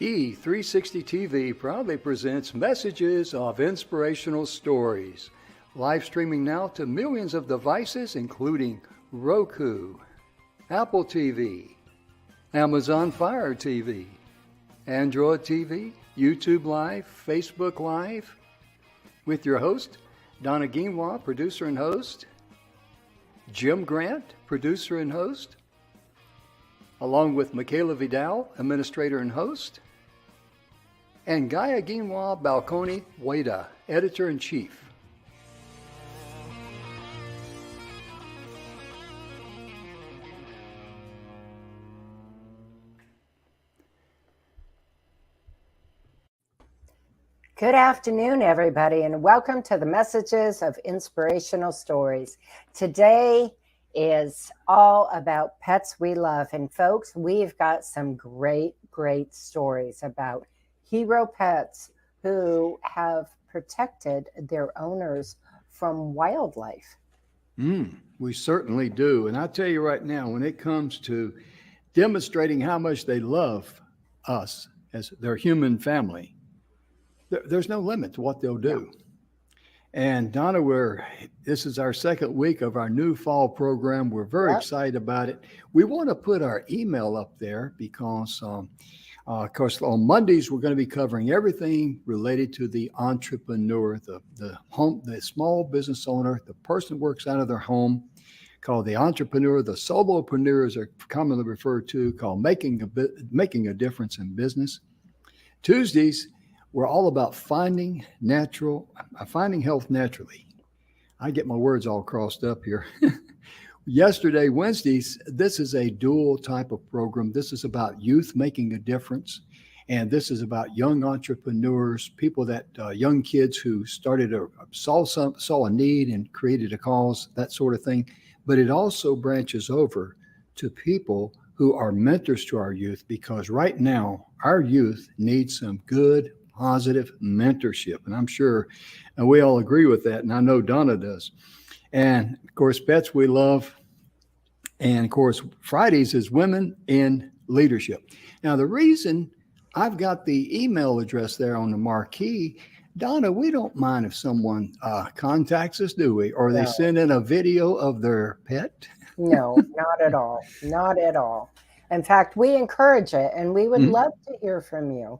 E360 TV proudly presents messages of inspirational stories. Live streaming now to millions of devices, including Roku, Apple TV, Amazon Fire TV, Android TV, YouTube Live, Facebook Live, with your host, Donna and Jim, producer and host, Jim Grant, producer and host, along with Michaela Vidal, administrator and host, and Gaia Ginwa Balconi Wada, editor-in-chief. Good afternoon, everybody, and welcome to the Messages of Inspirational Stories. Today is all about pets we love. And folks, we've got some great stories about hero pets who have protected their owners from wildlife. We certainly do. And I tell you right now, when it comes to demonstrating how much they love us as their human family, there's no limit to what they'll do. And Donna, this is our second week of our new fall program. We're very excited about it. We want to put our email up there because, of course, on Mondays, we're going to be covering everything related to the entrepreneur, the small business owner, the person who works out of their home, called the entrepreneur. The solopreneurs are commonly referred to, called making a difference in business. Tuesdays, we're all about finding health naturally. I get my words all crossed up here. Wednesdays, this is a dual type of program. This is about youth making a difference. And this is about young entrepreneurs, people that, young kids who saw a need and created a cause, that sort of thing. But it also branches over to people who are mentors to our youth, because right now our youth needs some good, positive mentorship. And I'm sure we all agree with that. And I know Donna does. And of course, pets we love. And of course, Fridays is women in leadership. Now, the reason I've got the email address there on the marquee, Donna, we don't mind if someone contacts us, do we? Or they send in a video of their pet? No, not at all. Not at all. In fact, we encourage it, and we would love to hear from you.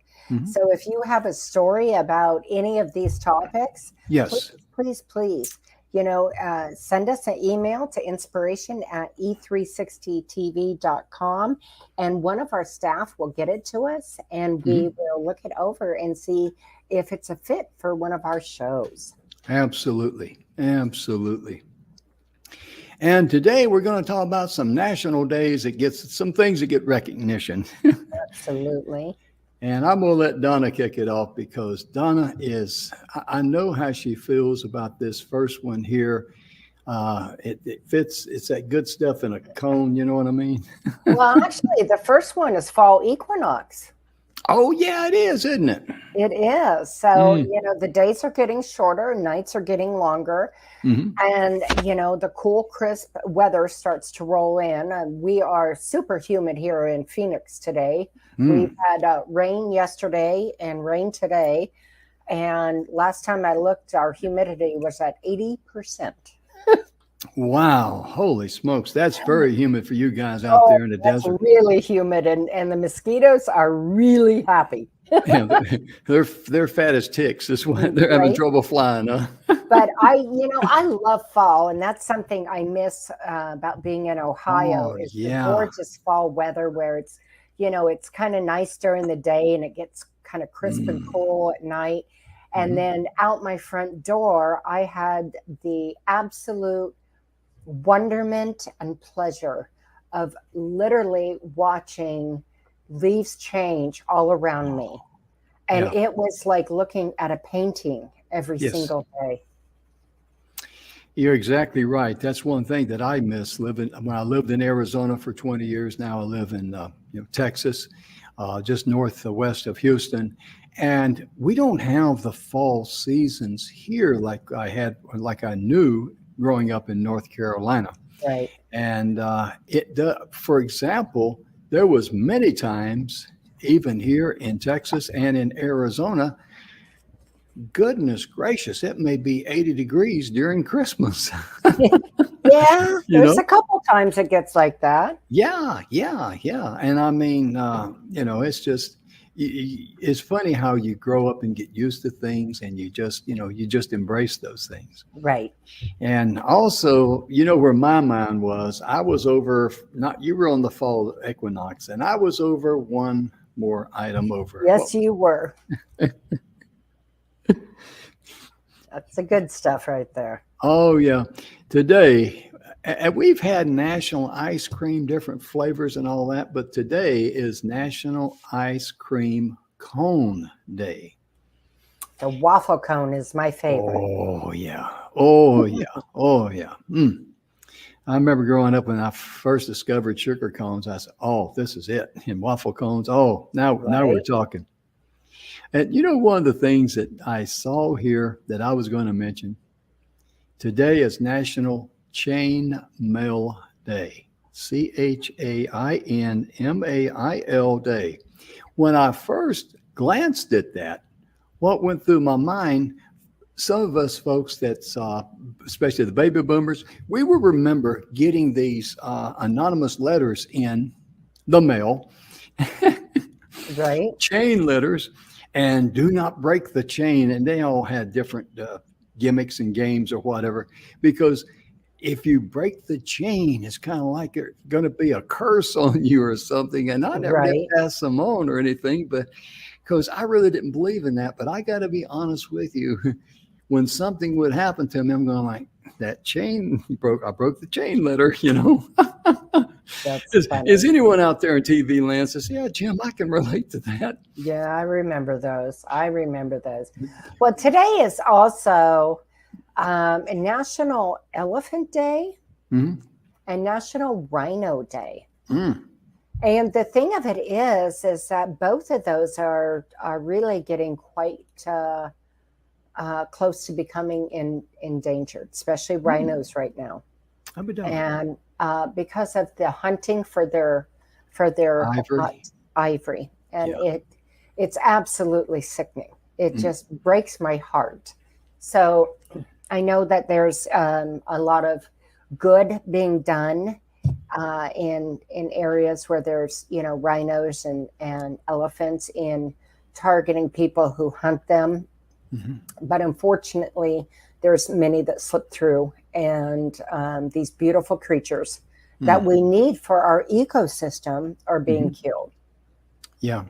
So if you have a story about any of these topics, please, send us an email to inspiration@e360tv.com, and one of our staff will get it to us, and we will look it over and see if it's a fit for one of our shows. Absolutely. And today we're going to talk about some national days some things that get recognition. Absolutely. And I'm going to let Donna kick it off, because Donna I know how she feels about this first one here. It fits, it's that good stuff in a cone, you know what I mean? Well, actually, the first one is fall equinox. Oh, yeah, it is, isn't it? It is. So, the days are getting shorter, nights are getting longer. And, the cool, crisp weather starts to roll in. We are super humid here in Phoenix today. We've had rain yesterday and rain today. And last time I looked, our humidity was at 80%. Wow. Holy smokes. That's very humid for you guys out there in the desert. Really humid. And the mosquitoes are really happy. Yeah, they're fat as ticks. That's why they're having trouble flying. Huh? But I love fall, and that's something I miss about being in Ohio. The gorgeous fall weather where it's, it's kind of nice during the day and it gets kind of crisp and cool at night. And then out my front door, I had the absolute wonderment and pleasure of literally watching leaves change all around me. And it was like looking at a painting every single day. You're exactly right. That's one thing that I miss when I lived in Arizona for 20 years. Now I live in Texas, just northwest of Houston. And we don't have the fall seasons here like I knew growing up in North Carolina. Right. And for example, there was many times even here in Texas and in Arizona, goodness gracious, it may be 80 degrees during Christmas. Yeah, You there's know? a couple times it gets like that. Yeah. And I mean, it's just, it's funny how you grow up and get used to things and you just embrace those things. Right. And also, where my mind was, I was over, not, you were on the fall equinox, and I was over one more item over. Yes, you were. That's the good stuff right there. Oh, yeah. Today, and we've had National Ice Cream, different flavors and all that, but today is National Ice Cream Cone Day. The waffle cone is my favorite. Oh, yeah. Oh, yeah. Oh, yeah. I remember growing up when I first discovered sugar cones. I said, "Oh, this is it." And waffle cones. Oh, now we're talking. And one of the things that I saw here that I was going to mention today is National Chain Mail Day. ChainMail Day. When I first glanced at that, what went through my mind, some of us folks that's, especially the baby boomers, we will remember getting these anonymous letters in the mail, Right. chain letters, and do not break the chain. And they all had different gimmicks and games or whatever, because if you break the chain, it's kind of like it's going to be a curse on you or something. And I never did pass them on or anything, but because I really didn't believe in that. But I got to be honest with you. When something would happen to me, I'm going like, that chain broke. I broke the chain letter, Is anyone out there in TV land says, "Yeah, Jim, I can relate to that." Yeah, I remember those. Well, today is also a National Elephant Day and National Rhino Day. And the thing of it is that both of those are really getting quite close to becoming endangered, especially rhinos right now. And because of the hunting for their ivory. And it's absolutely sickening. It just breaks my heart. So I know that there's a lot of good being done in areas where there's rhinos and elephants, in targeting people who hunt them. But unfortunately, there's many that slip through, and these beautiful creatures that we need for our ecosystem are being killed. Yeah.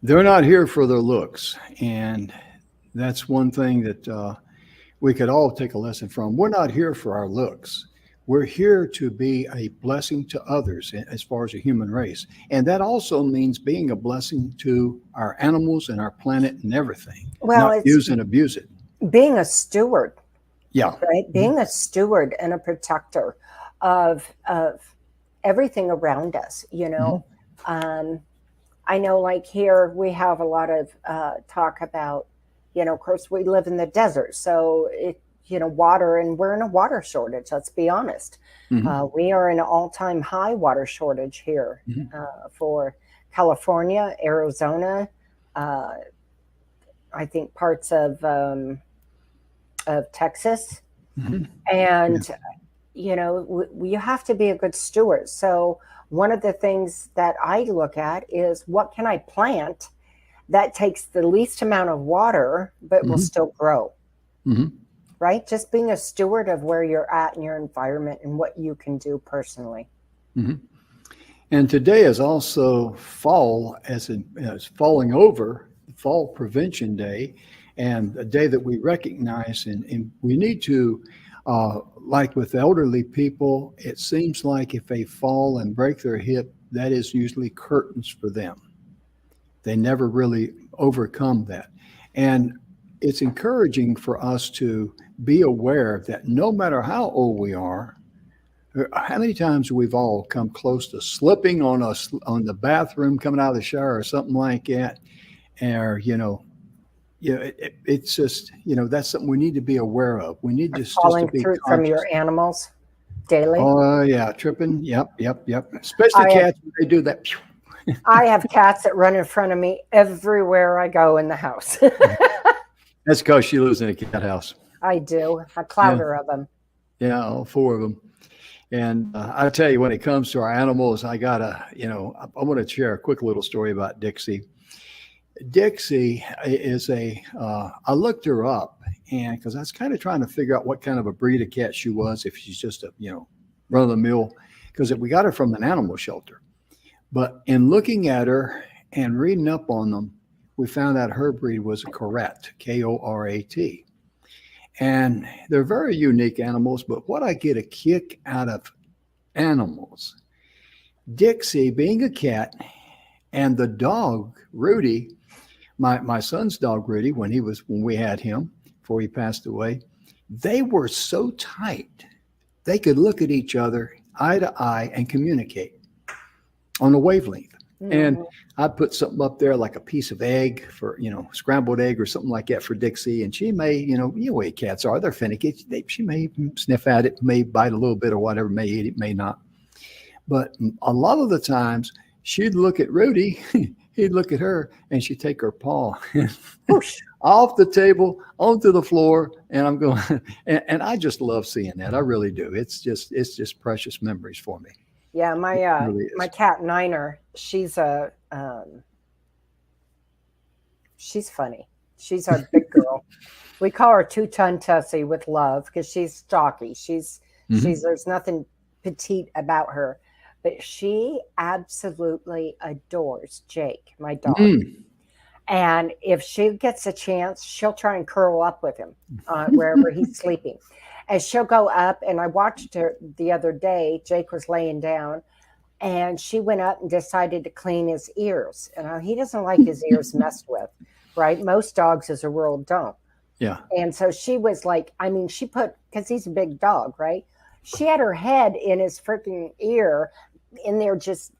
They're not here for their looks. And that's one thing that we could all take a lesson from. We're not here for our looks. We're here to be a blessing to others as far as a human race. And that also means being a blessing to our animals and our planet and everything. Well, not use and abuse it. Being a steward. Yeah. Right. Being a steward and a protector of everything around us, I know, like here we have a lot of talk about, of course we live in the desert, so water, and we're in a water shortage. Let's be honest. We are in an all-time high water shortage here for California, Arizona, I think parts of Texas. And you have to be a good steward. So one of the things that I look at is, what can I plant that takes the least amount of water but will still grow? Right? Just being a steward of where you're at in your environment and what you can do personally. And today is also fall, as falling over, Fall Prevention Day, and a day that we recognize. And we need to, like with elderly people, it seems like if they fall and break their hip, that is usually curtains for them. They never really overcome that. And it's encouraging for us to be aware that no matter how old we are, how many times we've all come close to slipping on the bathroom, coming out of the shower or something like that. Or, it's just, that's something we need to be aware of. We need falling just to be through conscious. From your animals daily. Oh yeah, tripping. Yep. Especially cats, when they do that. I have cats that run in front of me everywhere I go in the house. That's because she lives in a cat house. I do. A Yeah, clouder of them. yeah, all four of them. And I tell you, when it comes to our animals, I gotta, I want to share a quick little story about Dixie. Dixie is I looked her up, and because I was kind of trying to figure out what kind of a breed of cat she was, if she's just a, run of the mill, because we got her from an animal shelter. But in looking at her and reading up on them, we found out her breed was a Korat, Korat. And they're very unique animals, but what I get a kick out of animals, Dixie being a cat and the dog, Rudy, my son's dog Rudy, when we had him before he passed away, they were so tight they could look at each other eye to eye and communicate on a wavelength. And I put something up there like a piece of egg for, scrambled egg or something like that for Dixie. And she may, the way cats are, they're finicky. She may sniff at it, may bite a little bit or whatever, may eat it, may not. But a lot of the times she'd look at Rudy, he'd look at her, and she'd take her paw off the table onto the floor. And I'm going, and I just love seeing that. I really do. It's just precious memories for me. Yeah, my cat Niner, she's funny. She's our big girl. We call her 2-ton Tussie with love because she's stocky. She's there's nothing petite about her, but she absolutely adores Jake, my dog. And if she gets a chance, she'll try and curl up with him wherever he's sleeping. And she'll go up, and I watched her the other day. Jake was laying down, and she went up and decided to clean his ears. And he doesn't like his ears messed with, right? Most dogs as a rule don't. Yeah. And so she was like, she put, because he's a big dog, right? She had her head in his freaking ear in there just,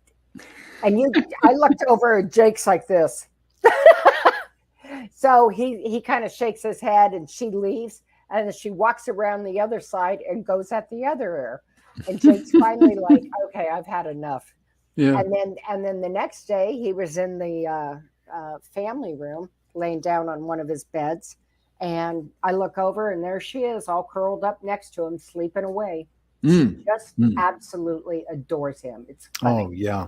I looked over at Jake's like this. So he kind of shakes his head and she leaves. And then she walks around the other side and goes at the other ear. And Jake's finally like, okay, I've had enough. Yeah. And then the next day he was in the family room laying down on one of his beds. And I look over and there she is all curled up next to him, sleeping away. She just absolutely adores him. It's funny. Oh, yeah.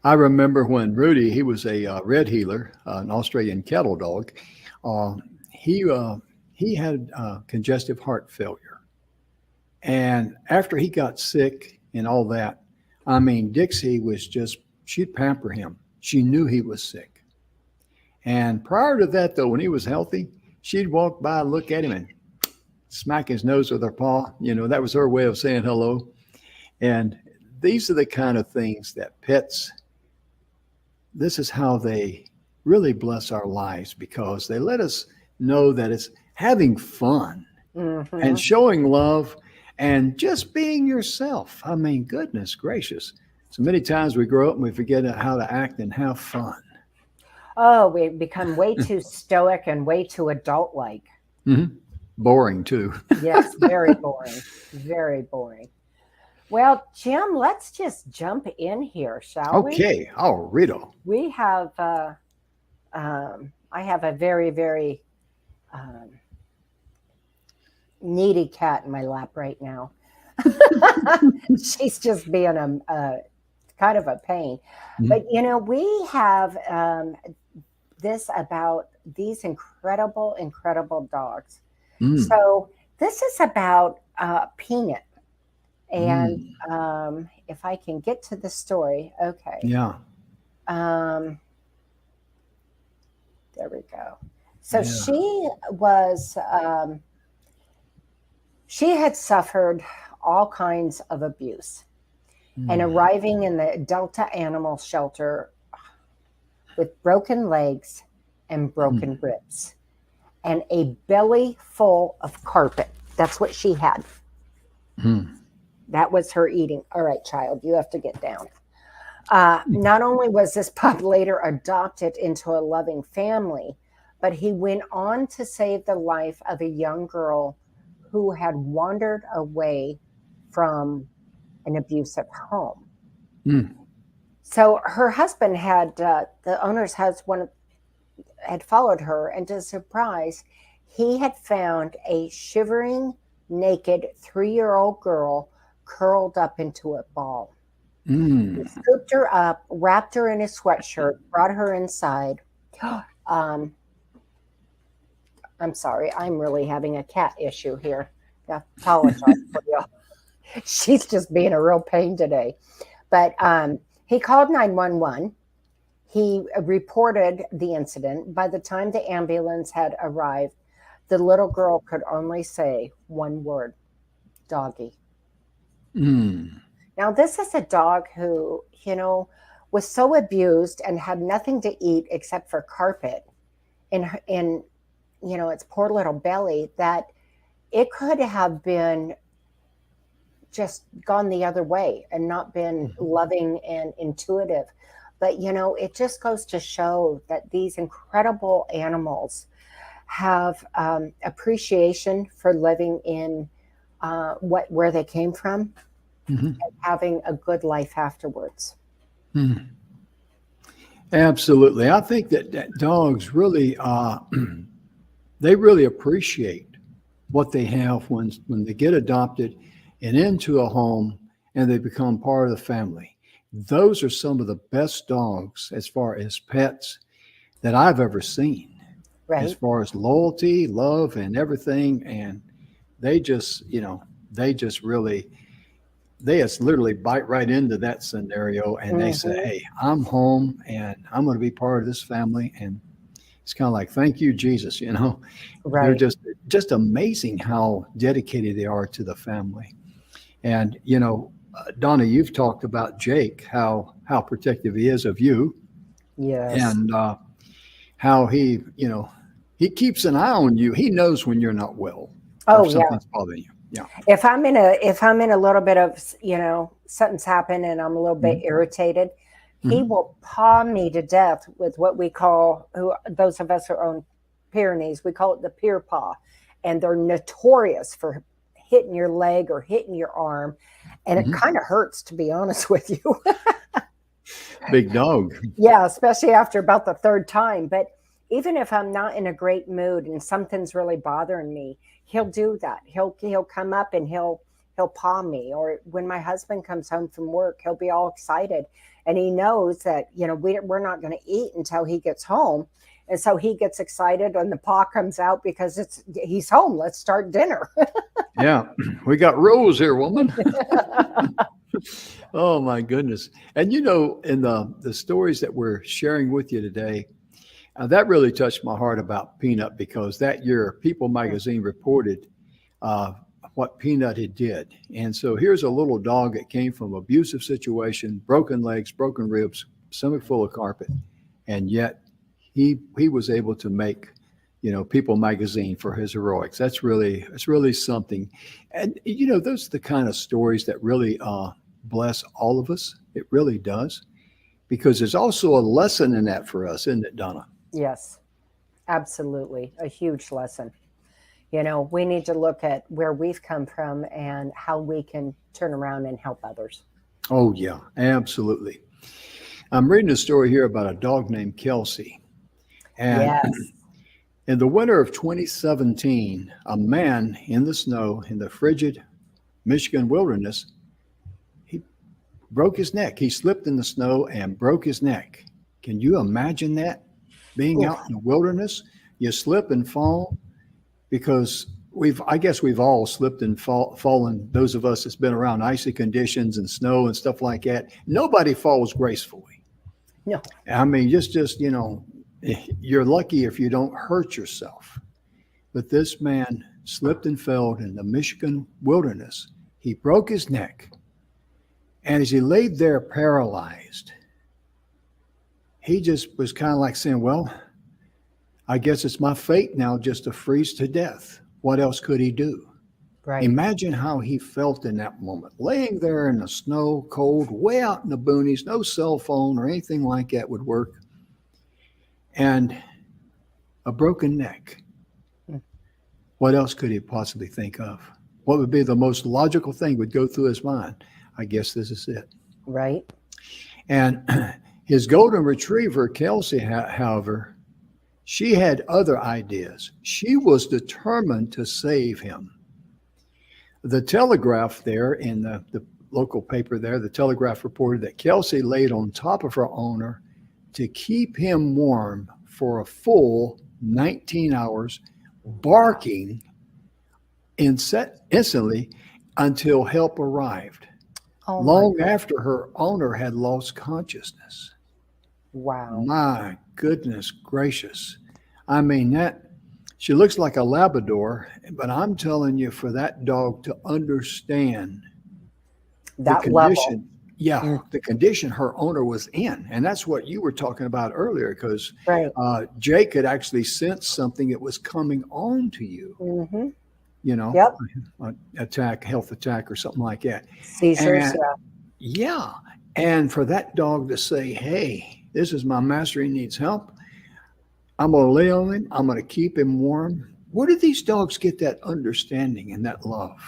I remember when Rudy, he was a red heeler, an Australian cattle dog. He had congestive heart failure. And after he got sick and all that, Dixie was she'd pamper him. She knew he was sick. And prior to that, though, when he was healthy, she'd walk by, look at him, and smack his nose with her paw. That was her way of saying hello. And these are the kind of things that pets, this is how they really bless our lives, because they let us know that it's having fun and showing love and just being yourself. Goodness gracious. So many times we grow up and we forget how to act and have fun. Oh, we become way too stoic and way too adult-like. Boring too. Yes, very boring. Very boring. Well, Jim, let's just jump in here, shall we? Okay, all righto. We have, I have a very, very needy cat in my lap right now. She's just being a kind of a pain. But, we have this about these incredible, incredible dogs. So this is about Peanut. And if I can get to the story, okay. Yeah. There we go. So she was, she had suffered all kinds of abuse and arriving in the Delta Animal Shelter with broken legs and broken ribs and a belly full of carpet. That's what she had. That was her eating. All right, child, you have to get down. Not only was this pup later adopted into a loving family, but he went on to save the life of a young girl who had wandered away from an abusive home. So her husband had the owner's husband had followed her, and to his surprise, he had found a shivering, naked 3-year-old girl curled up into a ball. He Mm. scooped her up, wrapped her in his sweatshirt, brought her inside. Um, I'm sorry, I'm really having a cat issue here. I apologize for you. She's just being a real pain today. But he called 911. He reported the incident. By the time the ambulance had arrived, the little girl could only say one word: doggy. Mm. Now, this is a dog who, was so abused and had nothing to eat except for carpet in its poor little belly, that it could have been just gone the other way and not been loving and intuitive. But, it just goes to show that these incredible animals have appreciation for living in where they came from, Mm-hmm. and having a good life afterwards. Mm. Absolutely. I think that dogs really, they really appreciate what they have when they get adopted and into a home and they become part of the family. Those are some of the best dogs as far as pets that I've ever seen, as Right. far as loyalty, love, and everything. And they just, they just really, they just literally bite right into that scenario and they say, Hmm. hey, I'm home and I'm going to be part of this family. And it's kind of like, thank you, Jesus. They're Right. just amazing how dedicated they are to the family. And Donna, you've talked about Jake, how protective he is of you, Yes. and how he keeps an eye on you. He knows when you're not well or Oh yeah. something's bothering you. Yeah. If I'm in a little bit of, something's happened and I'm a little bit Hmm. irritated, he Hmm. will paw me to death with what we call, who those of us who own Pyrenees, we call it the pier paw, and they're notorious for hitting your leg or hitting your arm, and it Hmm. kind of hurts, to be honest with you. Big dog. Yeah, especially after about the third time. But even if I'm not in a great mood and something's really bothering me, he'll do that. He'll come up and he'll paw me. Or when my husband comes home from work, he'll be all excited, and he knows that we're not going to eat until he gets home. And so he gets excited and the paw comes out because he's home. Let's start dinner. Yeah, we got rules here, woman. Oh my goodness! And in the stories that we're sharing with you today, that really touched my heart about Peanut because that year People magazine reported uh, what Peanut had did. And so here's a little dog that came from abusive situation, broken legs, broken ribs, stomach full of carpet, and yet he was able to make People magazine for his heroics. It's really something. And those are the kind of stories that really bless all of us. It really does because there's also a lesson in that for us, isn't it, Donna? Yes, absolutely. A huge lesson. We need to look at where we've come from and how we can turn around and help others. Oh yeah, absolutely. I'm reading a story here about a dog named Kelsey. And Yes. in the winter of 2017, a man in the snow in the frigid Michigan wilderness, he broke his neck. He slipped in the snow and broke his neck. Can you imagine that? Being Oof. out in the wilderness, you slip and fall because I guess we've all slipped and fallen. Those of us that's been around icy conditions and snow and stuff like that. Nobody falls gracefully. No. I mean, just you're lucky if you don't hurt yourself. But this man slipped and fell in the Michigan wilderness. He broke his neck. And as he laid there paralyzed, he just was kind of like saying, well, I guess it's my fate now just to freeze to death. What else could he do? Right. Imagine how he felt in that moment, laying there in the snow, cold, way out in the boonies, no cell phone or anything like that would work, and a broken neck. Mm. What else could he possibly think of? What would be the most logical thing would go through his mind? I guess this is it. Right. And his golden retriever, Kelsey, however, she had other ideas. She was determined to save him. The Telegraph there in the local paper there, the Telegraph reported that Kelsey laid on top of her owner to keep him warm for a full 19 hours, barking instantly until help arrived, long after her owner had lost consciousness. Wow. My goodness gracious. I mean, she looks like a Labrador, but I'm telling you, for that dog to understand that the condition, the condition her owner was in. And that's what you were talking about earlier, because Jake could actually sense something that was coming on to you. Mm-hmm. You know, health attack or something like that. Seizures. Yeah. And for that dog to say, hey, this is my master, he needs help. I'm going to lay on him. I'm going to keep him warm. Where do these dogs get that understanding and that love?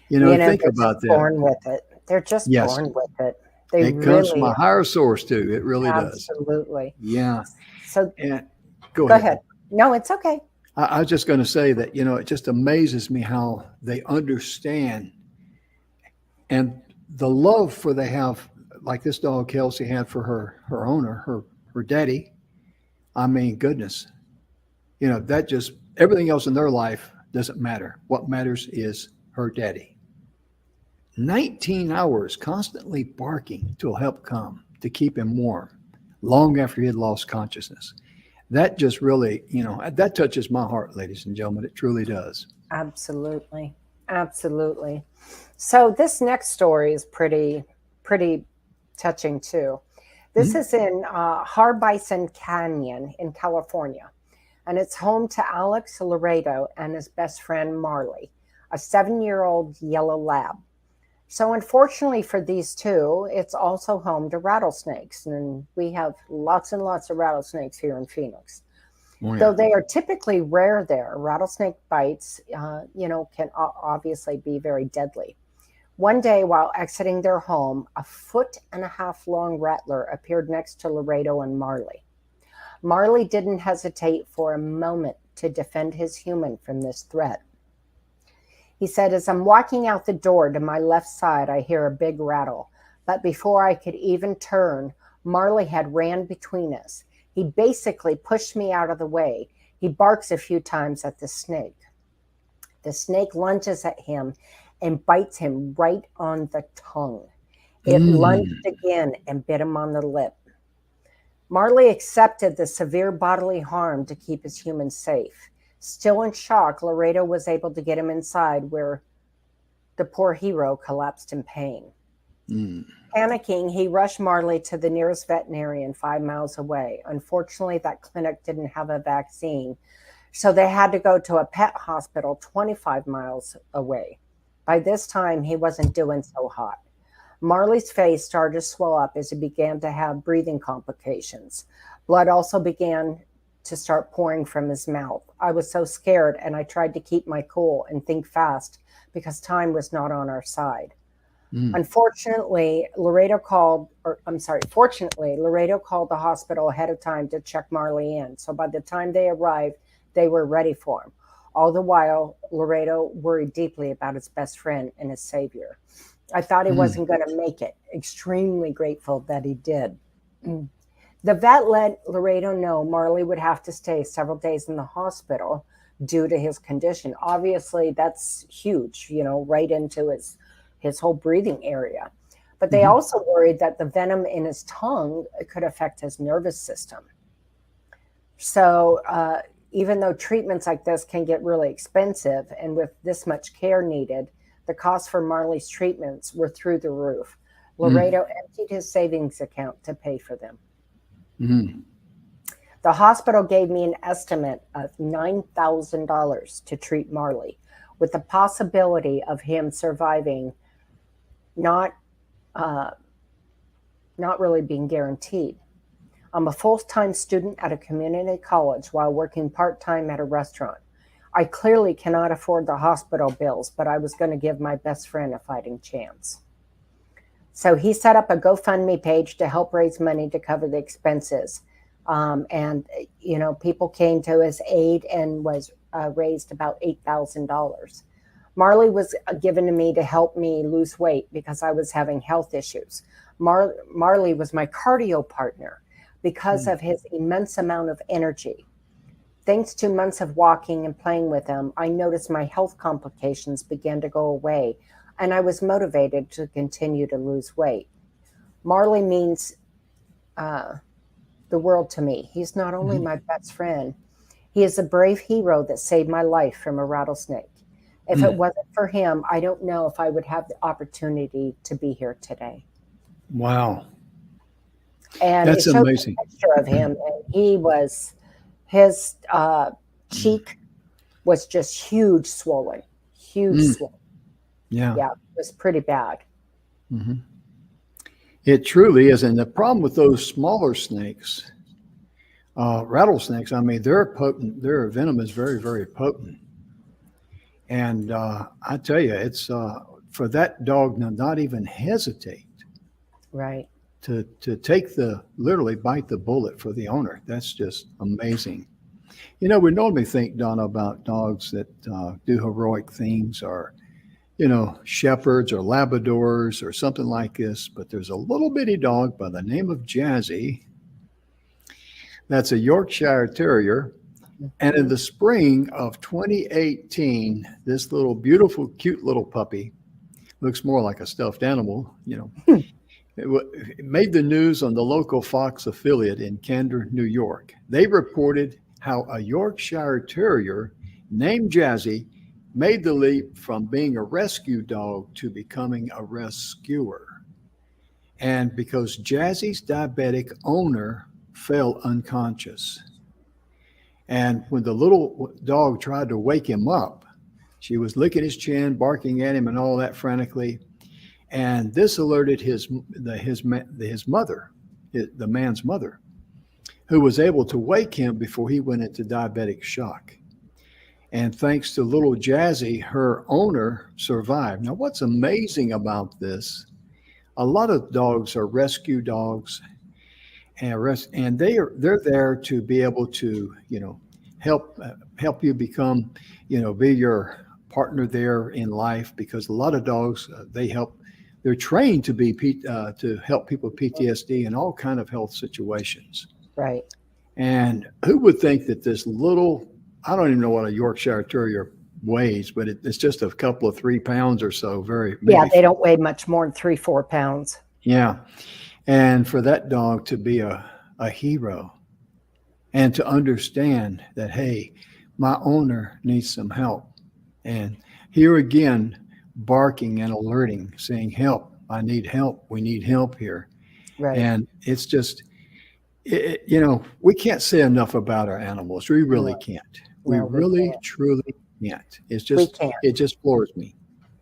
You know, think about that. Born with it. They're just born with it. It comes from a higher source too. It really does. Absolutely. Yeah. So go ahead. No, it's okay. I was just going to say that, it just amazes me how they understand and the love they have, like this dog Kelsey had for her owner, her daddy. I mean, goodness, that just, everything else in their life doesn't matter. What matters is her daddy. 19 hours constantly barking till help come to keep him warm long after he had lost consciousness. That just really, that touches my heart, ladies and gentlemen. It truly does. Absolutely. Absolutely. So this next story is pretty touching too. This is in Harbison Canyon in California, and it's home to Alex Laredo and his best friend Marley, a 7-year-old yellow lab. So unfortunately for these two, it's also home to rattlesnakes, and we have lots and lots of rattlesnakes here in Phoenix. Though they are typically rare there, rattlesnake bites, can obviously be very deadly. One day while exiting their home, a 1.5 long rattler appeared next to Laredo and Marley. Marley didn't hesitate for a moment to defend his human from this threat. He said, as I'm walking out the door to my left side, I hear a big rattle. But before I could even turn, Marley had ran between us. He basically pushed me out of the way. He barks a few times at the snake. The snake lunges at him and bites him right on the tongue. It lunged again and bit him on the lip. Marley accepted the severe bodily harm to keep his human safe. Still in shock, Laredo was able to get him inside, where the poor hero collapsed in pain. Panicking, he rushed Marley to the nearest veterinarian 5 miles away. Unfortunately, that clinic didn't have a vaccine, so they had to go to a pet hospital 25 miles away. By this time, he wasn't doing so hot. Marley's face started to swell up as he began to have breathing complications. Blood also began to start pouring from his mouth. I was so scared, and I tried to keep my cool and think fast because time was not on our side. Fortunately, Laredo called the hospital ahead of time to check Marley in. So by the time they arrived, they were ready for him. All the while, Laredo worried deeply about his best friend and his savior. I thought he wasn't going to make it. Extremely grateful that he did. The vet let Laredo know Marley would have to stay several days in the hospital due to his condition. Obviously, that's huge, right into his whole breathing area. But they also worried that the venom in his tongue could affect his nervous system. So even though treatments like this can get really expensive, and with this much care needed, the costs for Marley's treatments were through the roof. Laredo emptied his savings account to pay for them. The hospital gave me an estimate of $9,000 to treat Marley, with the possibility of him surviving not really being guaranteed. I'm a full-time student at a community college while working part-time at a restaurant. I clearly cannot afford the hospital bills, but I was going to give my best friend a fighting chance. So he set up a GoFundMe page to help raise money to cover the expenses. And, people came to his aid and was raised about $8,000. Marley was given to me to help me lose weight because I was having health issues. Marley was my cardio partner because of his immense amount of energy. Thanks to months of walking and playing with him, I noticed my health complications began to go away, and I was motivated to continue to lose weight. Marley means the world to me. He's not only my best friend, he is a brave hero that saved my life from a rattlesnake. If it wasn't for him, I don't know if I would have the opportunity to be here today. Wow. And That's it showed amazing. a picture of him, and his cheek was just huge swollen. Swollen. Yeah. Yeah, it was pretty bad. Mm-hmm. It truly is. And the problem with those smaller snakes, rattlesnakes, I mean, they're potent. Their venom is very, very potent. And I tell you, it's for that dog to not even hesitate. Right. To literally bite the bullet for the owner. That's just amazing. We normally think, Donna, about dogs that do heroic things, or shepherds or Labradors or something like this. But there's a little bitty dog by the name of Jazzy. That's a Yorkshire Terrier. And in the spring of 2018, this little beautiful, cute little puppy, looks more like a stuffed animal, it made the news on the local Fox affiliate in Candor, New York. They reported how a Yorkshire Terrier named Jazzy made the leap from being a rescue dog to becoming a rescuer. And because Jazzy's diabetic owner fell unconscious. And when the little dog tried to wake him up, she was licking his chin, barking at him and all that frantically. And this alerted his mother, the man's mother, who was able to wake him before he went into diabetic shock. And thanks to little Jazzy, her owner survived. Now, what's amazing about this, a lot of dogs are rescue dogs, and they're there to be able to, help you become, be your partner there in life, because a lot of dogs, they're trained to help people with PTSD and all kind of health situations. Right. And who would think that this little, I don't even know what a Yorkshire Terrier weighs, but it's just a couple of 3 pounds or so. They don't weigh much more than 3-4 pounds. Yeah. And for that dog to be a hero and to understand that, hey, my owner needs some help. And here again, barking and alerting, saying, help, I need help. We need help here. Right. And it's just, we can't say enough about our animals. We really can't. We really, truly can't. It just floors me.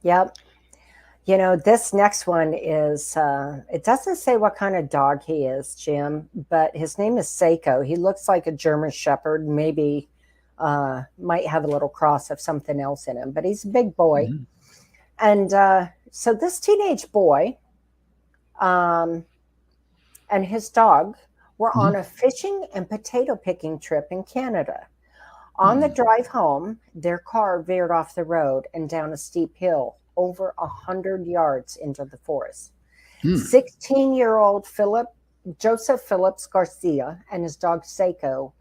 Yep. This next one is, it doesn't say what kind of dog he is, Jim, but his name is Sako. He looks like a German Shepherd, maybe might have a little cross of something else in him, but he's a big boy. Mm-hmm. And so this teenage boy and his dog were on a fishing and potato picking trip in Canada. On the drive home, their car veered off the road and down a steep hill over 100 yards into the forest. 16-year-old Joseph Phillips Garcia and his dog Sako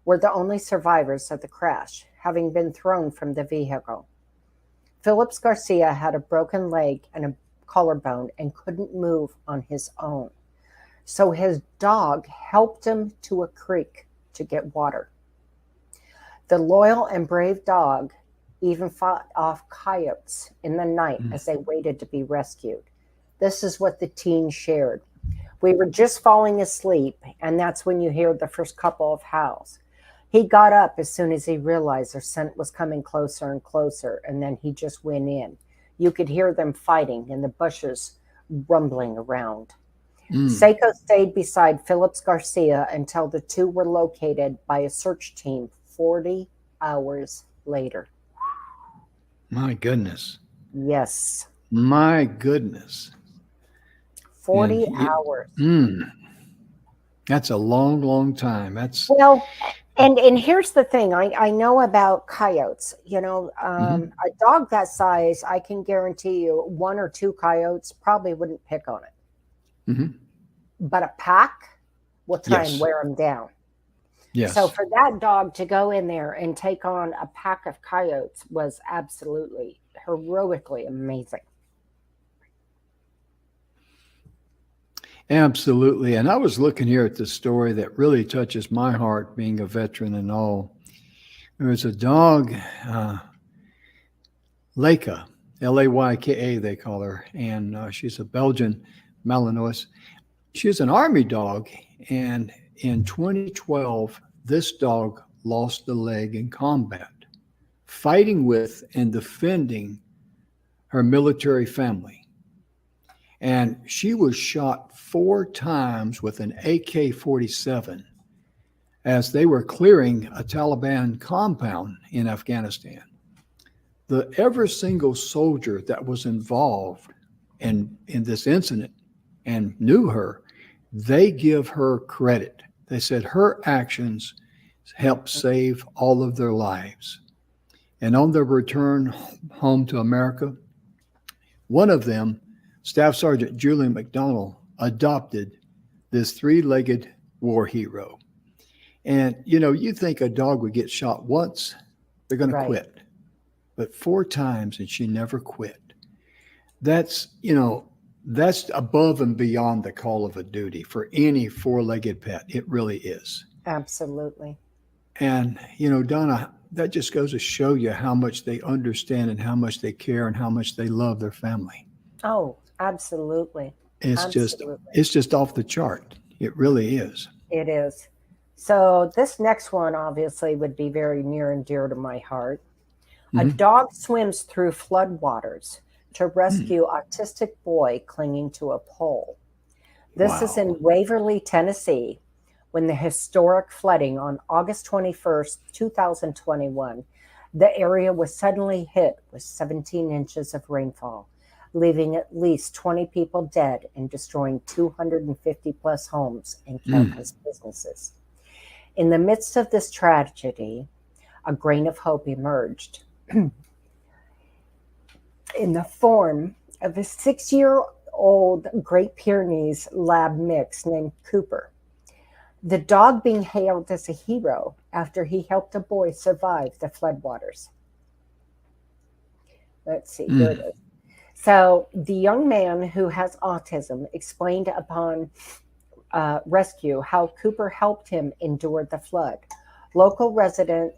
were the only survivors of the crash, having been thrown from the vehicle. Phillips Garcia had a broken leg and a collarbone and couldn't move on his own. So his dog helped him to a creek to get water. The loyal and brave dog even fought off coyotes in the night as they waited to be rescued. This is what the teen shared. We were just falling asleep, and that's when you hear the first couple of howls. He got up as soon as he realized their scent was coming closer and closer, and then he just went in. You could hear them fighting and the bushes rumbling around. Sako stayed beside Phillips Garcia until the two were located by a search team 40 hours later. My goodness. Yes. My goodness. 40 hours. That's a long, long time. That's well, and here's the thing. I know about coyotes. A dog that size, I can guarantee you, one or two coyotes probably wouldn't pick on it. But a pack will try and wear them down. Yes. So for that dog to go in there and take on a pack of coyotes was absolutely heroically amazing. Absolutely. And I was looking here at the story that really touches my heart, being a veteran and all. There was a dog, Layka, Layka, they call her, and she's a Belgian Malinois. She's an army dog, and in 2012, this dog lost a leg in combat, fighting with and defending her military family. And she was shot 4 times with an AK-47 as they were clearing a Taliban compound in Afghanistan. Every single soldier that was involved in this incident and knew her, they give her credit. They said her actions helped save all of their lives. And on their return home to America, one of them, Staff Sergeant Julian McDonald, adopted this 3-legged war hero. And, you think a dog would get shot once, they're going to quit. But 4 times, and she never quit. That's above and beyond the call of a duty for any 4-legged pet. It really is. Absolutely. And, Donna, that just goes to show you how much they understand and how much they care and how much they love their family. Oh, absolutely. It's just off the chart. It really is. It is. So this next one obviously would be very near and dear to my heart. A dog swims through floodwaters to rescue autistic boy clinging to a pole. This is in Waverly, Tennessee, when the historic flooding on August 21st, 2021, the area was suddenly hit with 17 inches of rainfall, leaving at least 20 people dead and destroying 250 plus homes and countless businesses. In the midst of this tragedy, a grain of hope emerged in the form of a 6-year-old Great Pyrenees lab mix named Cooper. The dog being hailed as a hero after he helped a boy survive the floodwaters. Let's see, here it is. So the young man who has autism explained upon rescue how Cooper helped him endure the flood. Local resident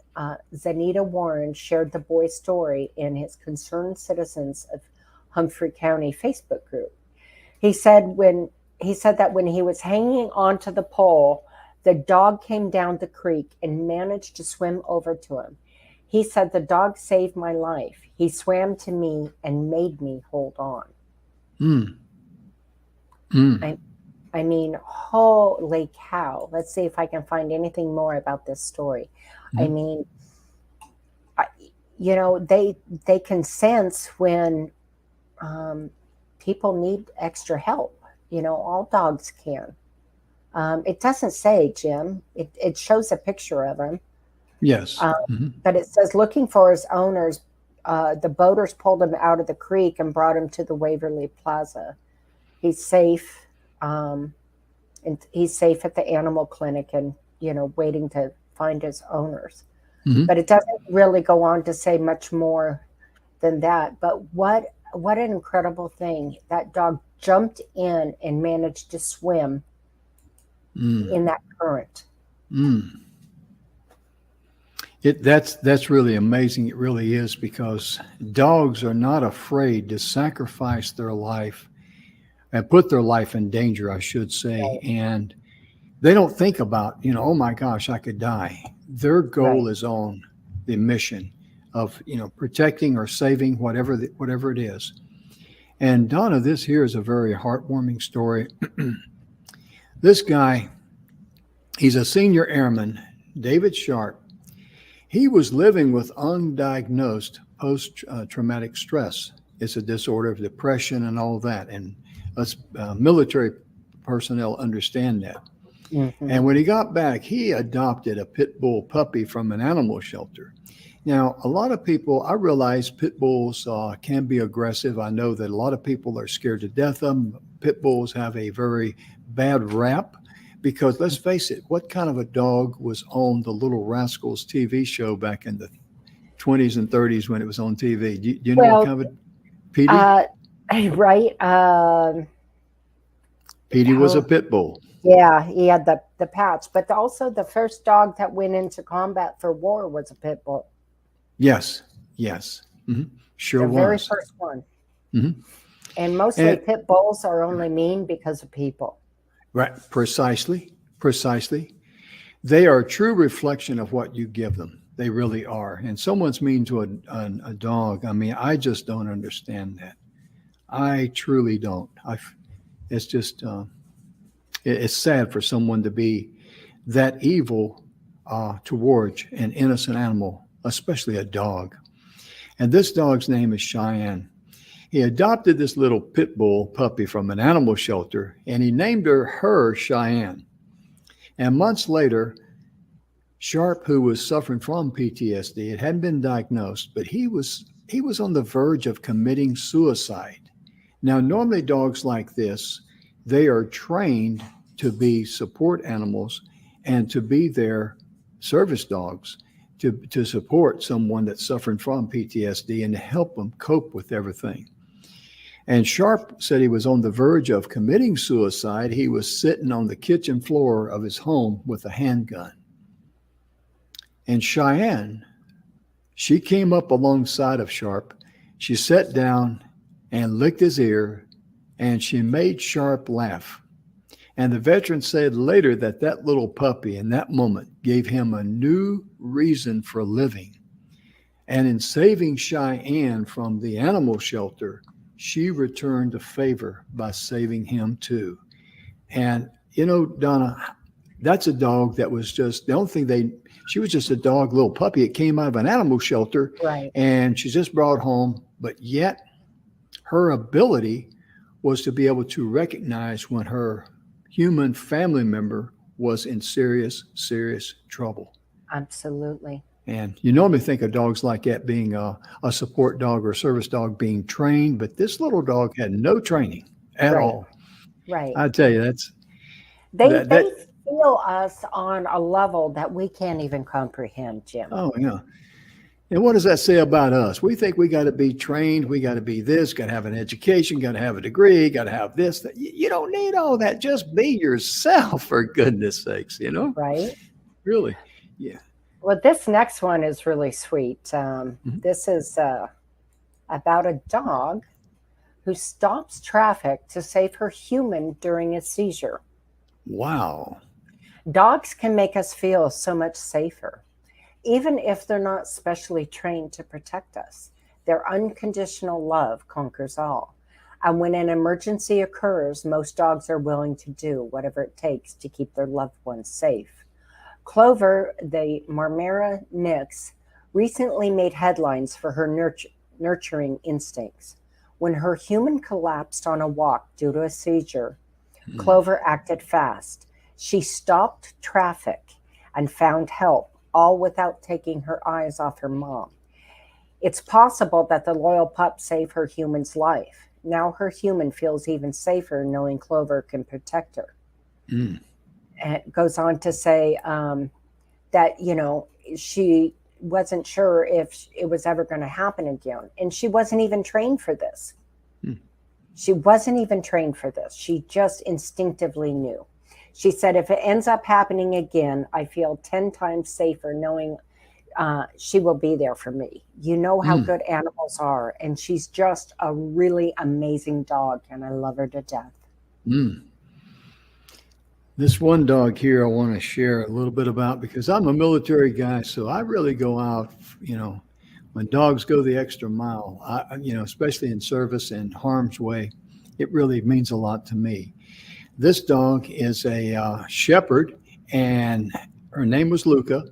Zanita Warren shared the boy's story in his Concerned Citizens of Humphrey County Facebook group. He said that when he was hanging onto the pole, the dog came down the creek and managed to swim over to him. He said, "The dog saved my life. He swam to me and made me hold on." I mean, holy cow. Let's see if I can find anything more about this story. I mean, they can sense when people need extra help. All dogs can. It doesn't say, Jim. It shows a picture of him. Yes. But it says, looking for his owners, the boaters pulled him out of the creek and brought him to the Waverly Plaza. He's safe. And he's safe at the animal clinic and, waiting to find his owners. But it doesn't really go on to say much more than that. But what an incredible thing. That dog jumped in and managed to swim in that current. That's really amazing. It really is, because dogs are not afraid to sacrifice their life and put their life in danger, I should say. Right. And they don't think about, oh my gosh, I could die. Their goal is on the mission of, protecting or saving whatever it is. And Donna, this here is a very heartwarming story. This guy, he's a senior airman, David Sharp. He was living with undiagnosed post-traumatic stress. It's a disorder of depression and all that. And us military personnel understand that. Mm-hmm. And when he got back, he adopted a pit bull puppy from an animal shelter. Now, a lot of people, I realize pit bulls can be aggressive. I know that a lot of people are scared to death of them. Pit bulls have a very bad rap because let's face it, what kind of a dog was on the Little Rascals TV show back in the 20s and 30s when it was on TV? Do you know what kind of a Petey? Right. Petey was a pit bull. Yeah, he had the patch, but also the first dog that went into combat for war was a pit bull. Yes, yes. Mm-hmm. Sure was. The very first one. Mm-hmm. And mostly pit bulls are only mean because of people. Right, precisely. They are a true reflection of what you give them. They really are. And someone's mean to a dog. I mean, I just don't understand that. I truly don't. It's just, it's sad for someone to be that evil towards an innocent animal, especially a dog. And this dog's name is Cheyenne. He adopted this little pit bull puppy from an animal shelter, and he named her Cheyenne. And months later, Sharp, who was suffering from PTSD, it hadn't been diagnosed, but he was on the verge of committing suicide. Now, normally dogs like this, they are trained to be support animals and to be their service dogs to support someone that's suffering from PTSD and to help them cope with everything. And Sharp said he was on the verge of committing suicide. He was sitting on the kitchen floor of his home with a handgun. And Cheyenne, she came up alongside of Sharp. She sat down and licked his ear, and she made Sharp laugh. And the veteran said later that that little puppy in that moment gave him a new reason for living. And in saving Cheyenne from the animal shelter, she returned a favor by saving him too. And, you know, Donna, that's a dog that was just the only thing she was just a dog, little puppy. It came out of an animal shelter, right? And she's just brought home. But yet her ability was to be able to recognize when her human family member was in serious, serious trouble. Absolutely. And you normally think of dogs like that being a support dog or a service dog being trained, but this little dog had no training at all. Right. I tell you, they feel us on a level that we can't even comprehend, Jim. Oh, yeah. And what does that say about us? We think we got to be trained. We got to be this, got to have an education, got to have a degree, got to have this. That. You don't need all that. Just be yourself, for goodness sakes, you know? Right. Really. Yeah. Well, this next one is really sweet. This is about a dog who stops traffic to save her human during a seizure. Wow. Dogs can make us feel so much safer, even if they're not specially trained to protect us. Their unconditional love conquers all. And when an emergency occurs, most dogs are willing to do whatever it takes to keep their loved ones safe. Clover, the Marmara Nix, recently made headlines for her nurturing instincts. When her human collapsed on a walk due to a seizure, Clover acted fast. She stopped traffic and found help, all without taking her eyes off her mom. It's possible that the loyal pup saved her human's life. Now her human feels even safer knowing Clover can protect her. And it goes on to say that, you know, she wasn't sure if it was ever going to happen again. And she wasn't even trained for this. She wasn't even trained for this. She just instinctively knew. She said, if it ends up happening again, I feel 10 times safer knowing she will be there for me. You know how good animals are. And she's just a really amazing dog. And I love her to death. This one dog here I want to share a little bit about because I'm a military guy. So I really go out, you know, when dogs go the extra mile, especially in service and harm's way, it really means a lot to me. This dog is a shepherd, and her name was Luca.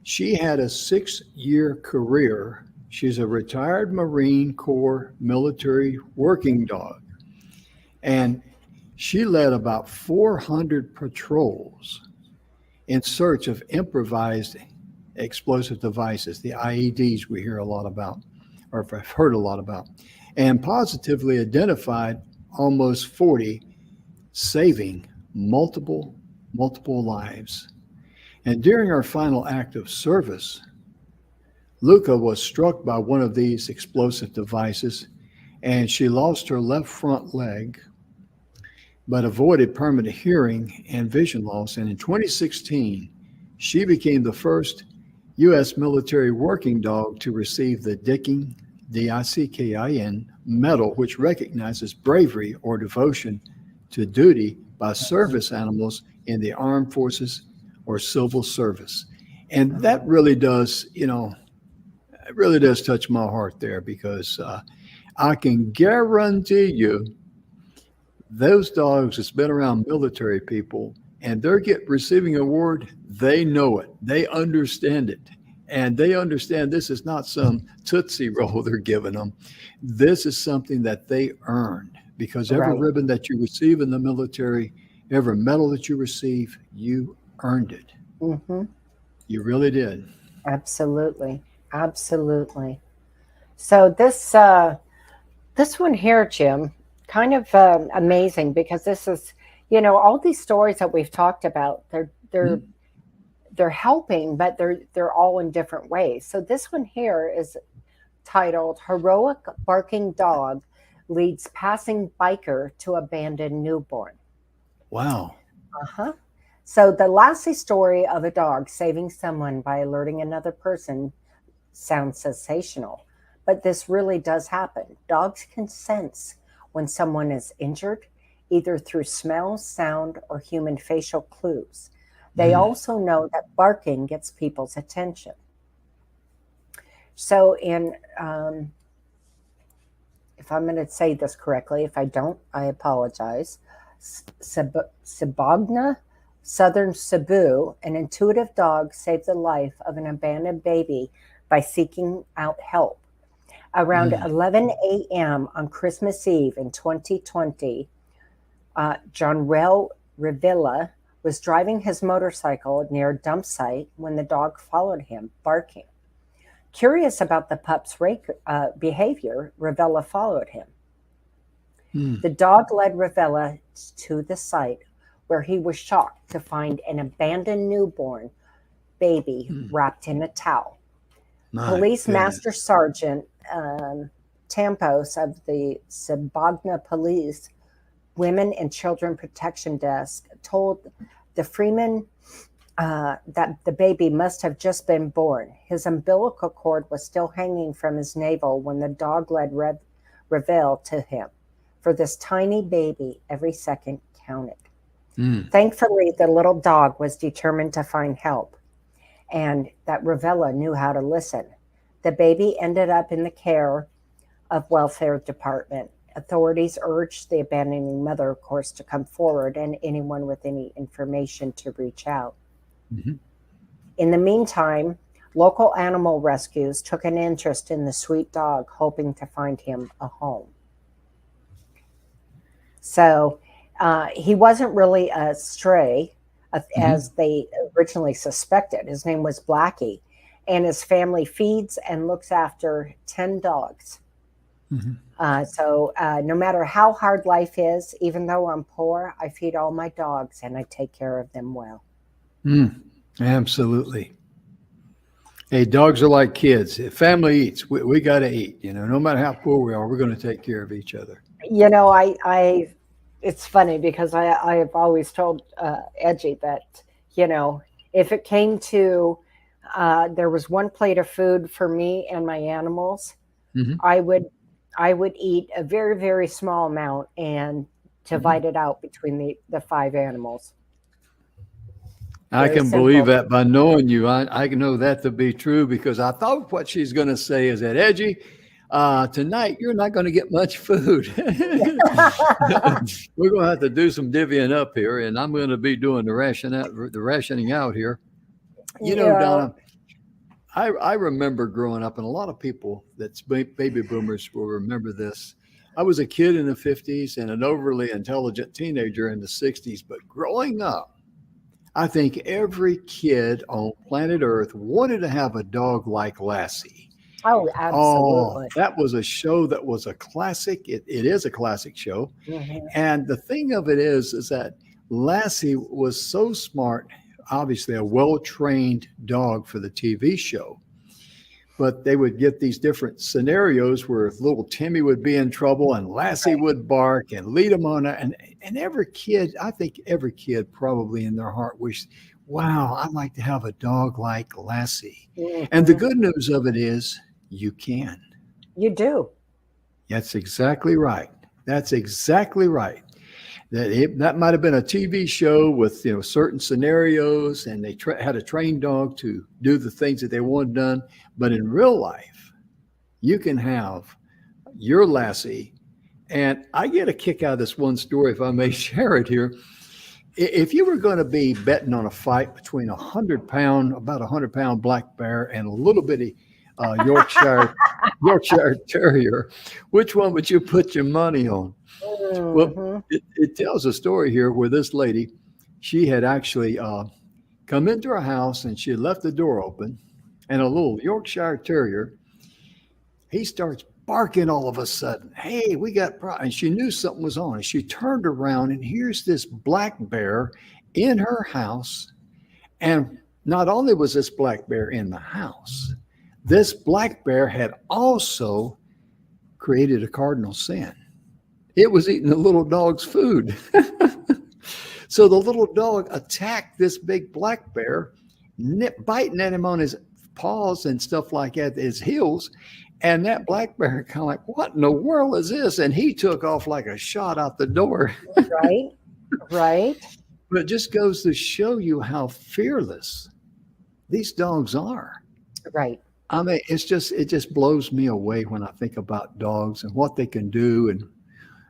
She had a 6-year career. She's a retired Marine Corps military working dog. And she led about 400 patrols in search of improvised explosive devices, the IEDs we hear a lot about, or have heard a lot about, and positively identified almost 40, saving multiple lives. And during our final act of service, Luca was struck by one of these explosive devices, and she lost her left front leg, but avoided permanent hearing and vision loss. And in 2016, she became the first U.S. military working dog to receive the DICKIN medal, which recognizes bravery or devotion to duty by service animals in the armed forces or civil service. And that really does, it really does touch my heart there, because I can guarantee you those dogs that's been around military people and they're receiving an award, they know it. They understand it. And they understand this is not some Tootsie Roll they're giving them. This is something that they earned, because every ribbon that you receive in the military, every medal that you receive, you earned it. Mm-hmm. You really did. Absolutely. Absolutely. So this one here, Jim, kind of amazing, because this is, all these stories that we've talked about, they're helping, but they're all in different ways. So this one here is titled "Heroic Barking Dog Leads Passing Biker to Abandoned Newborn." Wow. Uh-huh. So the Lassie story of a dog saving someone by alerting another person sounds sensational, but this really does happen. Dogs can sense when someone is injured, either through smell, sound, or human facial clues. They also know that barking gets people's attention. So if I'm going to say this correctly, if I don't, I apologize. Sabogna, Southern Cebu, an intuitive dog saved the life of an abandoned baby by seeking out help. Around 11 a.m. on Christmas Eve in 2020, John Revilla was driving his motorcycle near a dump site when the dog followed him, barking. Curious about the pup's behavior, Revilla followed him. The dog led Revilla to the site, where he was shocked to find an abandoned newborn baby wrapped in a towel. Police Master Sergeant Tampos of the Sabogna Police Women and Children Protection Desk told the Freeman that the baby must have just been born. His umbilical cord was still hanging from his navel when the dog led Revell to him. For this tiny baby, every second counted. Thankfully, the little dog was determined to find help, and that Revella knew how to listen. The baby ended up in the care of welfare department. Authorities urged the abandoning mother, of course, to come forward, and anyone with any information to reach out. In the meantime, local animal rescues took an interest in the sweet dog, hoping to find him a home. So he wasn't really a stray, as they originally suspected. His name was Blackie, and his family feeds and looks after 10 dogs. So no matter how hard life is, even though I'm poor, I feed all my dogs and I take care of them well. Absolutely. Hey, dogs are like kids. If family eats, we got to eat. No matter how poor we are, we're going to take care of each other. It's funny because I have always told Edgy that, if it came to there was one plate of food for me and my animals, I would eat a very, very small amount and divide it out between the 5 animals. I can believe that by knowing you. I know that to be true, because I thought what she's going to say is that, Edgy, tonight you're not going to get much food. We're going to have to do some divvying up here, and I'm going to be doing the rationing out here. Donna, I remember growing up, and a lot of people that's baby boomers will remember this. I was a kid in the 50s and an overly intelligent teenager in the 60s. But growing up, I think every kid on planet Earth wanted to have a dog like Lassie. Oh, Oh, absolutely. that was a show that was a classic. It is a classic show. Mhm. And the thing of it is that Lassie was so smart, obviously a well-trained dog for the TV show. But they would get these different scenarios where little Timmy would be in trouble and Lassie Right. would bark and lead him on it. And every kid, I think every kid probably in their heart wished, wow, I'd like to have a dog like Lassie. And the Mhm. good news of it is you can. You do. That's exactly right. That's exactly right. That might have been a TV show with certain scenarios, and they had a trained dog to do the things that they wanted done. But in real life, you can have your Lassie, and I get a kick out of this one story, if I may share it here. If you were going to be betting on a fight between about 100-pound black bear and a little bitty Yorkshire Terrier, which one would you put your money on? Well, Mhm. it tells a story here where this lady, she had actually come into her house and she had left the door open, and a little Yorkshire Terrier, he starts barking all of a sudden. Hey, we got and she knew something was on. And she turned around, and here's this black bear in her house. And not only was this black bear in the house, this black bear had also created a cardinal sin. It was eating the little dog's food. So the little dog attacked this big black bear, biting at him on his paws and stuff like that, his heels. And that black bear kind of like, what in the world is this? And he took off like a shot out the door. Right. Right. But it just goes to show you how fearless these dogs are. Right. I mean, it just blows me away when I think about dogs and what they can do.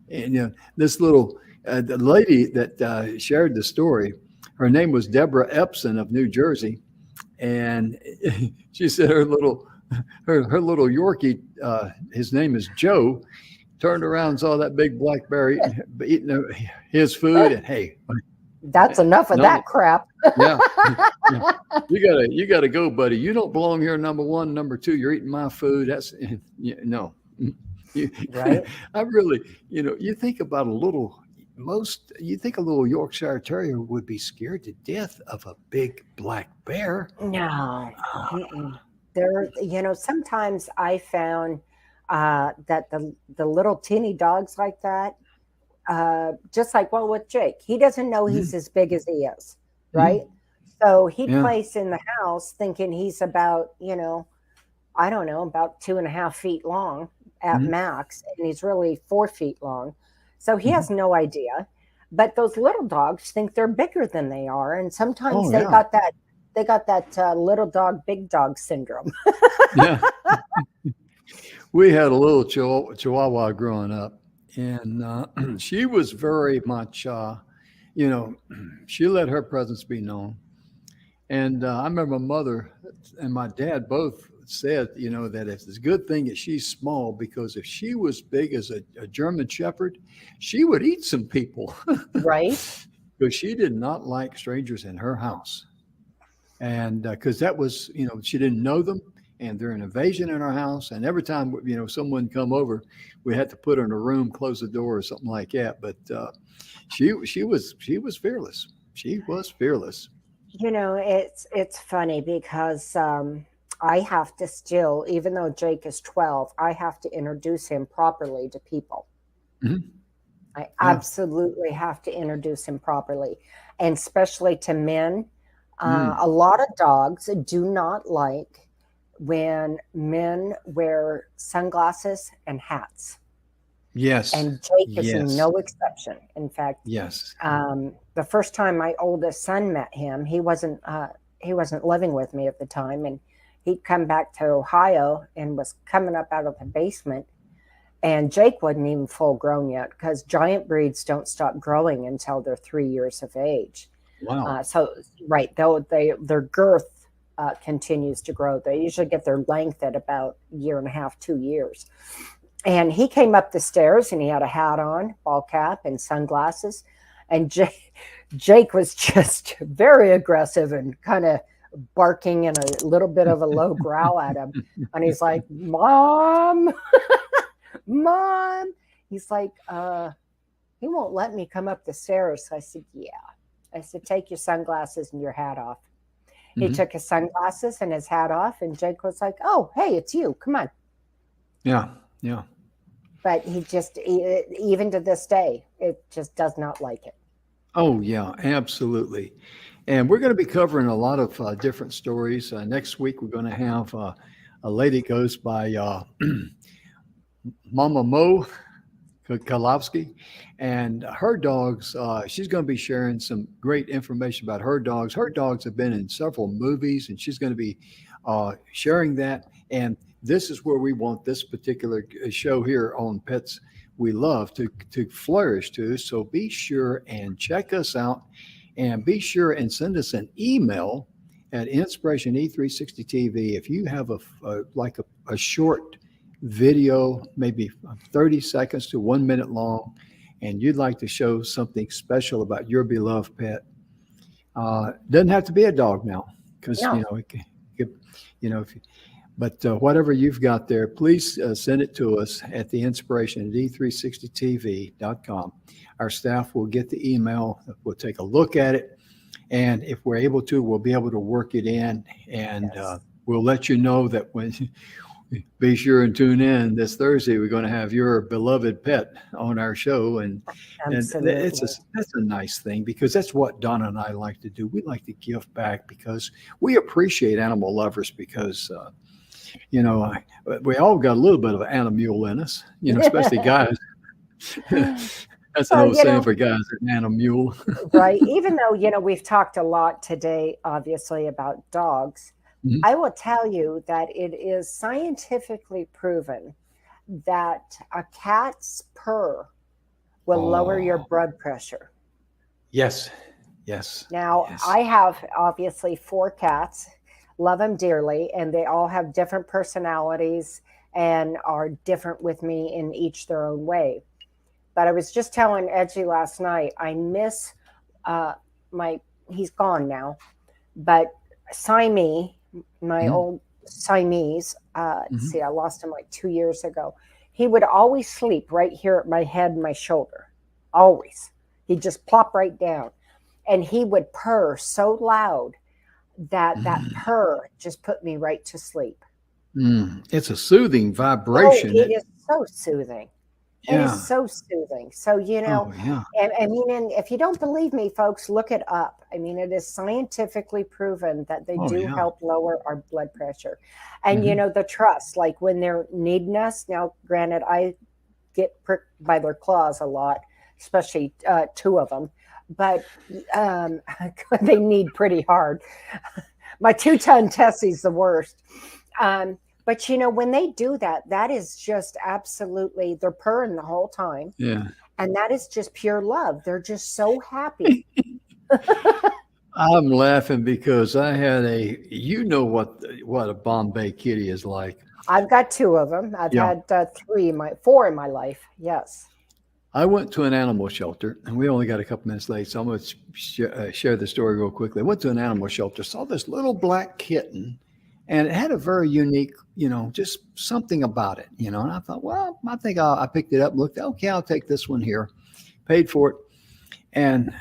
And this little the lady that shared the story, her name was Deborah Epson of New Jersey, and she said her little Yorkie, his name is Joe, turned around and saw that big black bear eating his food, and hey, That's enough of no, that crap. yeah, yeah, you gotta go, buddy. You don't belong here. Number one, number two, you're eating my food. That's no. You, Right. I really, you think about you think a little Yorkshire Terrier would be scared to death of a big black bear. No. Mm-mm. Sometimes I found that the little teeny dogs like that, just like, well, with Jake, he doesn't know he's Mhm, as big as he is, right? mhm, So he yeah. plays in the house thinking he's about, I don't know, about 2.5 feet long at Mhm, max, and he's really 4 feet long. So he mhm. has no idea. But those little dogs think they're bigger than they are, and sometimes Oh they yeah, got that little dog, big dog syndrome. yeah. We had a little Chihuahua growing up, and she was very much, you know, she let her presence be known. And I remember my mother and my dad both said, that it's a good thing that she's small because if she was big as a German Shepherd, she would eat some people Right? because she did not like strangers in her house. And because that was, she didn't know them, and they're an invasion in our house. And every time, someone come over, we had to put her in a room, close the door, or something like that. But she was fearless. She was fearless. It's funny because I have to still, even though Jake is 12, I have to introduce him properly to people. Mhm. I Yeah. absolutely have to introduce him properly, and especially to men. Mm. A lot of dogs do not like when men wear sunglasses and hats, Yes. and Jake is Yes. no exception. In fact, Yes. the first time my oldest son met him, he wasn't living with me at the time, and he'd come back to Ohio and was coming up out of the basement. And Jake wasn't even full grown yet because giant breeds don't stop growing until they're 3 years of age. Wow. So, right, their girth continues to grow. They usually get their length at about a year and a half, 2 years. And he came up the stairs and he had a hat on, ball cap, and sunglasses. And Jake was just very aggressive and kind of barking and a little bit of a low growl at him. And he's like, Mom, Mom. He's like, he won't let me come up the stairs. So I said, yeah. I said, take your sunglasses and your hat off. He took his sunglasses and his hat off, and Jake was like, oh, hey, it's you. Come on. Yeah, yeah. But he just, even to this day, it just does not like it. Oh, yeah, absolutely. And we're going to be covering a lot of different stories. Next week, we're going to have a lady goes by Mama Mo Kalowski, and her dogs, she's going to be sharing some great information about her dogs. Her dogs have been in several movies, and she's going to be sharing that. And this is where we want this particular show here on Pets We Love to flourish to. So be sure and check us out, and be sure and send us an email at Inspiration E360 TV if you have a short video, maybe 30 seconds to 1 minute long, and you'd like to show something special about your beloved pet. Doesn't have to be a dog now, because but whatever you've got there, please send it to us at the inspiration at e360tv.com. Our staff will get the email. We'll take a look at it, and if we're able to, we'll be able to work it in, and we'll let you know that when be sure and tune in this Thursday. We're going to have your beloved pet on our show, and that's a nice thing, because that's what Donna and I like to do. We like to give back because we appreciate animal lovers, because we all got a little bit of animal in us, especially guys. That's an old saying for guys, an animal. Right. Even though, we've talked a lot today, obviously, about dogs. I will tell you that it is scientifically proven that a cat's purr will lower your blood pressure. Yes. Now, I have obviously 4 cats, love them dearly, and they all have different personalities and are different with me in each their own way. But I was just telling Edgy last night, I miss he's gone now, but Siamese, my old Siamese, see, I lost him like 2 years ago. He would always sleep right here at my head and my shoulder. Always. He'd just plop right down. And he would purr so loud that purr just put me right to sleep. It's a soothing vibration. Oh, it is so soothing. Yeah. It is so soothing. So, and I mean, and if you don't believe me, folks, look it up. I mean, it is scientifically proven that they do help lower our blood pressure. And, the trust, like when they're needing us. Now, granted, I get pricked by their claws a lot, especially 2 of them. But they need pretty hard. My 2-ton Tessie's the worst. But, when they do that, that is just absolutely, they're purring the whole time. Yeah. And that is just pure love. They're just so happy. I'm laughing because I had what a Bombay kitty is like. I've got 2 of them. I've had 4 in my life. Yes. I went to an animal shelter, and we only got a couple minutes late, so I'm going to share the story real quickly. I went to an animal shelter, saw this little black kitten, and it had a very unique, just something about it, and I thought, well, I think I picked it up, looked, okay, I'll take this one here, paid for it. And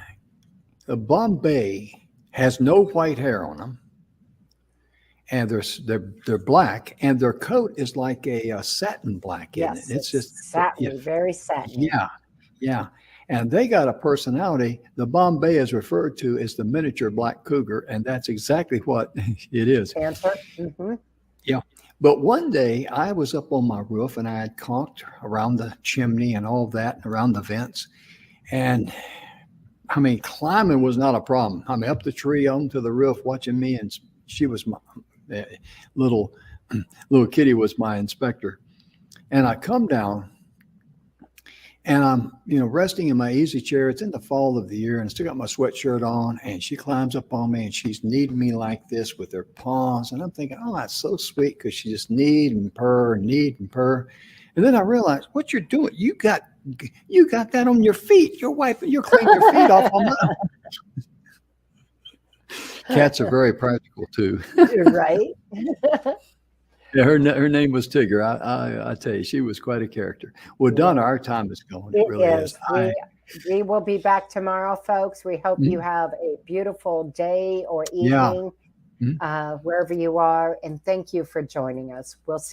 the Bombay has no white hair on them, and they're black, and their coat is like a satin black, isn't it? It's just satin, very satin. Yeah. And they got a personality. The Bombay is referred to as the miniature black cougar, and that's exactly what it is. Panther. Yeah. But one day I was up on my roof, and I had caulked around the chimney and all of that, around the vents. And I mean, climbing was not a problem. I mean, up the tree, onto the roof, watching me, and she was my little kitty was my inspector. And I come down, and I'm, resting in my easy chair. It's in the fall of the year, and I still got my sweatshirt on, and she climbs up on me, and she's kneading me like this with her paws. And I'm thinking, oh, that's so sweet, because she just knead and purr. And then I realized what you're doing. You got that on your feet. Your wife, you're cleaning your feet off on mine. Cats are very practical too. Right. Yeah, her name was Tigger. I tell you, she was quite a character. Well, Donna, our time is going. It really is. We will be back tomorrow, folks. We hope you have a beautiful day or evening wherever you are. And thank you for joining us. We'll see